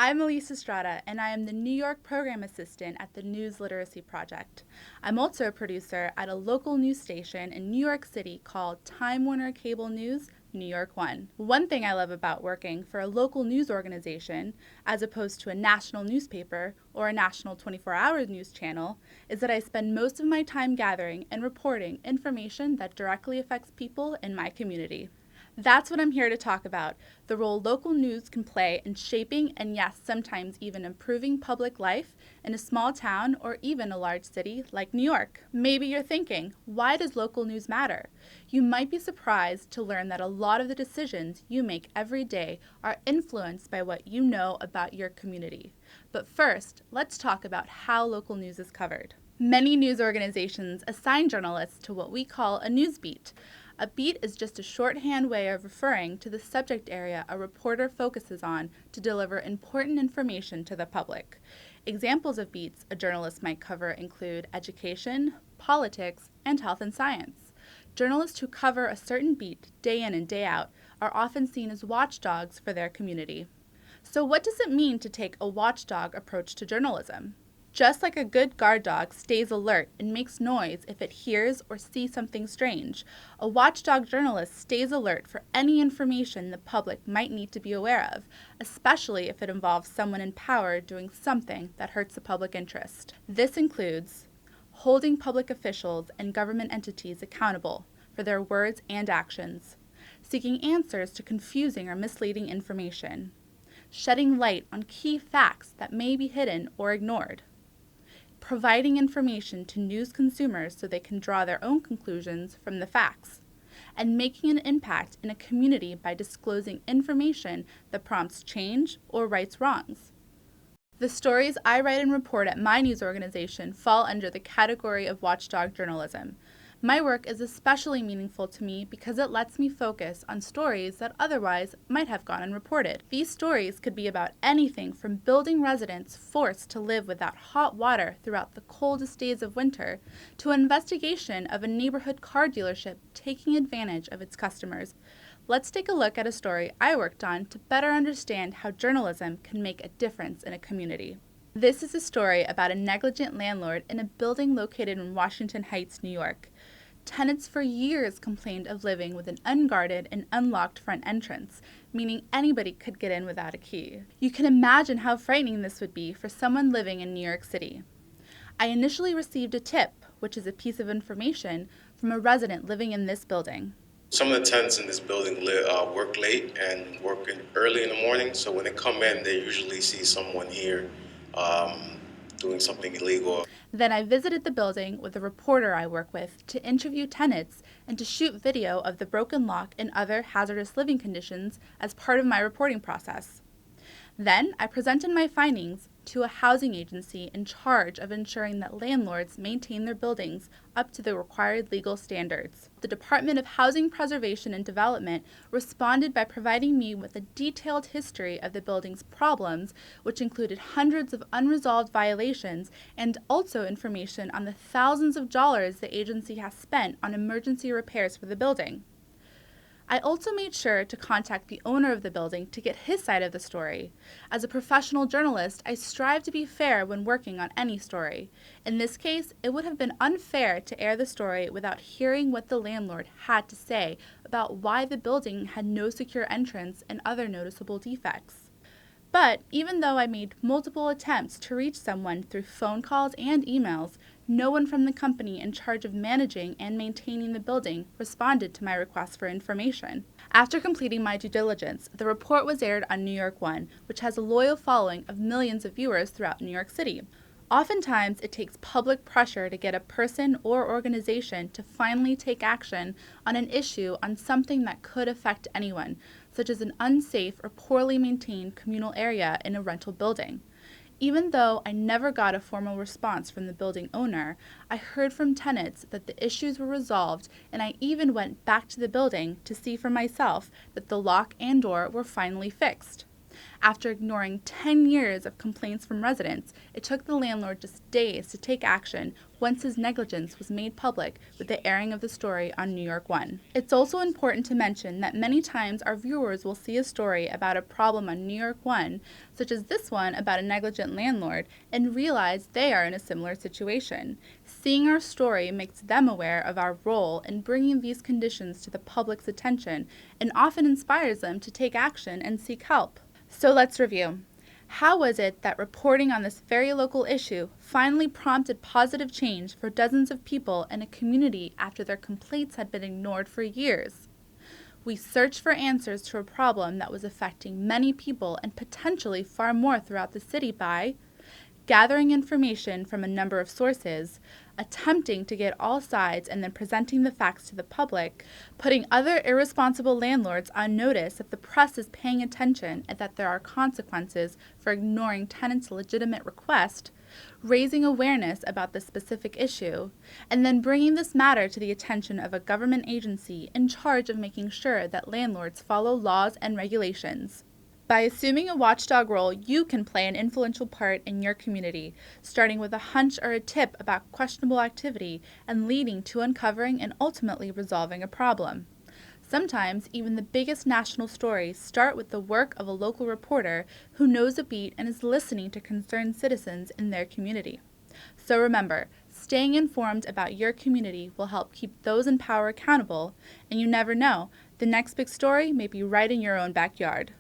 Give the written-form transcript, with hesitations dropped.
I'm Elisa Strada, and I am the New York Program Assistant at the News Literacy Project. I'm also a producer at a local news station in New York City called Time Warner Cable News, New York One. One thing I love about working for a local news organization, as opposed to a national newspaper or a national 24-hour news channel, is that I spend most of my time gathering and reporting information that directly affects people in my community. That's what I'm here to talk about, the role local news can play in shaping and, yes, sometimes even improving public life in a small town or even a large city like New York. Maybe you're thinking, why does local news matter? You might be surprised to learn that a lot of the decisions you make every day are influenced by what you know about your community. But first, let's talk about how local news is covered. Many news organizations assign journalists to what we call a news beat. A beat is just a shorthand way of referring to the subject area a reporter focuses on to deliver important information to the public. Examples of beats a journalist might cover include education, politics, and health and science. Journalists who cover a certain beat day in and day out are often seen as watchdogs for their community. So what does it mean to take a watchdog approach to journalism? Just like a good guard dog stays alert and makes noise if it hears or sees something strange, a watchdog journalist stays alert for any information the public might need to be aware of, especially if it involves someone in power doing something that hurts the public interest. This includes holding public officials and government entities accountable for their words and actions, seeking answers to confusing or misleading information, shedding light on key facts that may be hidden or ignored, providing information to news consumers so they can draw their own conclusions from the facts, and making an impact in a community by disclosing information that prompts change or rights wrongs. The stories I write and report at my news organization fall under the category of watchdog journalism. My work is especially meaningful to me because it lets me focus on stories that otherwise might have gone unreported. These stories could be about anything from building residents forced to live without hot water throughout the coldest days of winter to an investigation of a neighborhood car dealership taking advantage of its customers. Let's take a look at a story I worked on to better understand how journalism can make a difference in a community. This is a story about a negligent landlord in a building located in Washington Heights, New York. Tenants for years complained of living with an unguarded and unlocked front entrance, meaning anybody could get in without a key. You can imagine how frightening this would be for someone living in New York City. I initially received a tip, which is a piece of information, from a resident living in this building. Some of the tenants in this building work late and work early in the morning, so when they come in, they usually see someone here doing something illegal. Then I visited the building with a reporter I work with to interview tenants and to shoot video of the broken lock and other hazardous living conditions as part of my reporting process. Then I presented my findings to a housing agency in charge of ensuring that landlords maintain their buildings up to the required legal standards. The Department of Housing Preservation and Development responded by providing me with a detailed history of the building's problems, which included hundreds of unresolved violations and also information on the thousands of dollars the agency has spent on emergency repairs for the building. I also made sure to contact the owner of the building to get his side of the story. As a professional journalist, I strive to be fair when working on any story. In this case, it would have been unfair to air the story without hearing what the landlord had to say about why the building had no secure entrance and other noticeable defects. But even though I made multiple attempts to reach someone through phone calls and emails, no one from the company in charge of managing and maintaining the building responded to my request for information. After completing my due diligence, the report was aired on New York One, which has a loyal following of millions of viewers throughout New York City. Oftentimes, it takes public pressure to get a person or organization to finally take action on an issue on something that could affect anyone, such as an unsafe or poorly maintained communal area in a rental building. Even though I never got a formal response from the building owner, I heard from tenants that the issues were resolved, and I even went back to the building to see for myself that the lock and door were finally fixed. After ignoring 10 years of complaints from residents, it took the landlord just days to take action once his negligence was made public with the airing of the story on New York One. It's also important to mention that many times our viewers will see a story about a problem on New York One, such as this one about a negligent landlord, and realize they are in a similar situation. Seeing our story makes them aware of our role in bringing these conditions to the public's attention and often inspires them to take action and seek help. So let's review. How was it that reporting on this very local issue finally prompted positive change for dozens of people in a community after their complaints had been ignored for years? We searched for answers to a problem that was affecting many people and potentially far more throughout the city by gathering information from a number of sources, attempting to get all sides and then presenting the facts to the public, putting other irresponsible landlords on notice that the press is paying attention and that there are consequences for ignoring tenants' legitimate request, raising awareness about the specific issue, and then bringing this matter to the attention of a government agency in charge of making sure that landlords follow laws and regulations. By assuming a watchdog role, you can play an influential part in your community, starting with a hunch or a tip about questionable activity and leading to uncovering and ultimately resolving a problem. Sometimes, even the biggest national stories start with the work of a local reporter who knows a beat and is listening to concerned citizens in their community. So remember, staying informed about your community will help keep those in power accountable, and you never know, the next big story may be right in your own backyard.